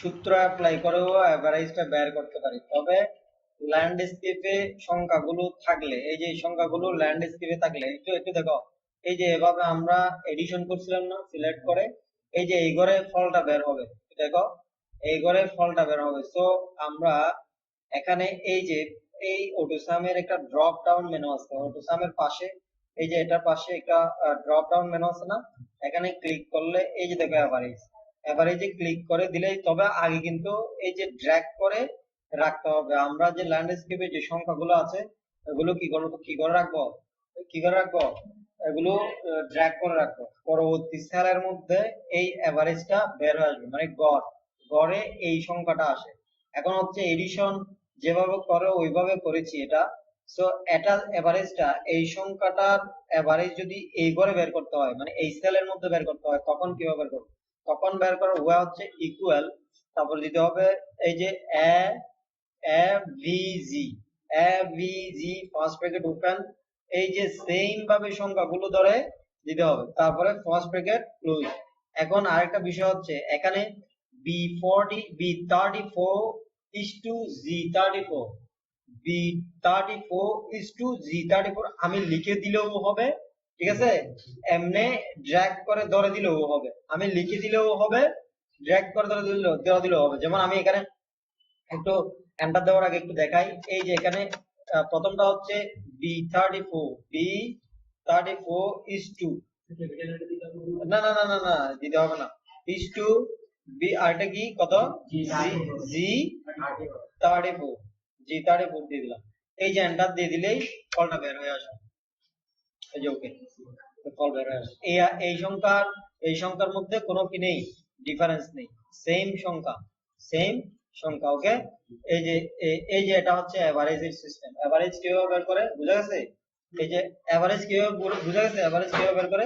সূত্র অ্যাপ্লাই করেও অ্যাভারেজটা বের করতে পারি। তবে ল্যান্ডস্কেপে সংখ্যাগুলো থাকলে, এই যে সংখ্যাগুলো ল্যান্ডস্কেপে থাকলে একটু একটু দেখো, এই যে এভাবে আমরা এডিশন করছিলাম না সিলেক্ট করে, এই যে এই ঘরে ফলটা বের হবে, দেখো এই ঘরে ফলটা বের হবে। সো আমরা এখানে এই যে এই অটোসামের একটা ড্রপ ডাউন মেনু আছে, অটোসামের পাশে এই যে এটার পাশে একটা ড্রপ ডাউন মেনু আছে না, এখানে ক্লিক করলে এই যে দেখো এভারেজ, এভারেজে ক্লিক করে দিলেই, তবে আগে কিন্তু এই যে ড্র্যাগ করে রাখতে হবে। আমরা যে ল্যান্ডস্কেপে যে সংখ্যাগুলো আছে এগুলো কি করে রাখবো, কি করে রাখবো, এগুলো ড্র্যাগ করে রাখবো। পরবর্তী সেলের মধ্যে এই এভারেজটা বের হয়ে আসবে, মানে গড়ে এই সংখ্যাটা আসে। এখন হচ্ছে এডিশন যেভাবে করে ওইভাবে করেছি এটা। সো এটা এভারেজটা, এই সংখ্যাটার এভারেজ যদি এই ঘরে বের করতে হয়, মানে এই সেলের মধ্যে বের করতে হয়, তখন কিভাবে বের করবো, তখন বের করার ওয়ে হচ্ছে ইকুয়াল, তারপর দিতে হবে এই যে A A V G, A V G first bracket open, এই যে সেম ভাবে সংখ্যাগুলো ধরে দিতে হবে, তারপরে ফার্স্ট ব্র্যাকেট ক্লোজ। এখন আরেকটা বিষয় হচ্ছে এখানে B34 is to Z34, B34 is to Z34 আমি লিখে দিলেও হবে, ঠিক আছে, এমনি ড্র্যাগ করে ধরে দিলেও হবে, আমি লিখে দিলেও হবে, ড্র্যাগ করে ধরে দিলেও হবে। যেমন আমি এখানে একটু এন্টার দেওয়ার আগে একটু দেখাই, এই যে এখানে প্রথমটা হচ্ছে B34 is to, না না না না না দিতে হবে না, is to বি, আরটা কি কত, জি 34 দিয়ে দিলাম, এই যে এন্টার দিয়ে দিলেই ফলটা বের হয়ে আসে, এই যে ওকে, ফল বের হয়ে আসে। এই সংখ্যার মধ্যে কোনো কি নেই, ডিফারেন্স নেই, সেম সংখ্যা, সেম সংখ্যা। ওকে, এই যে এটা হচ্ছে এভারেজের সিস্টেম। এভারেজ কিভাবে বের করে বোঝা গেছে, এই যে এভারেজ কিভাবে বোঝা গেছে, এভারেজ কিভাবে বের করে।